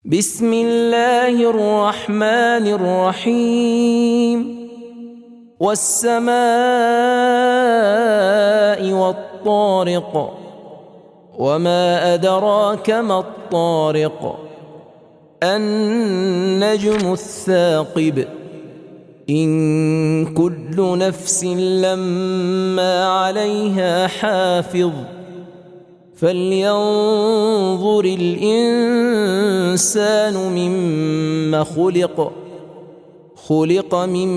بسم الله الرحمن الرحيم والسماء والطارق وما أدراك ما الطارق النجم الثاقب إن كل نفس لما عليها حافظ فلينظر الإنسان مما خلق من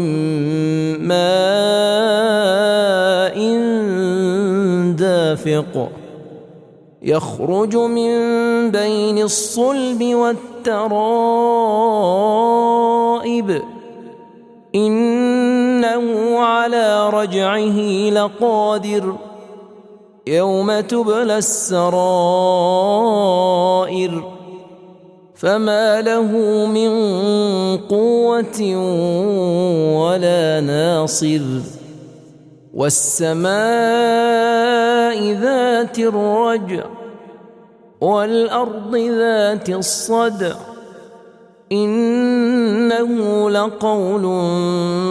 ماء دافق يخرج من بين الصلب والترائب إنه على رجعه لقادر يوم تبلى السرائر فما له من قوة ولا ناصر والسماء ذات الرجع والأرض ذات الصدع إنه لقول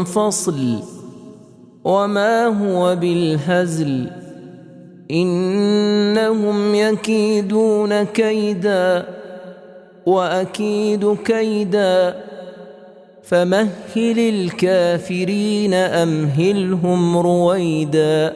فصل وما هو بالهزل إنهم يكيدون كيدا وأكيد كيدا فمهل الكافرين أمهلهم رويدا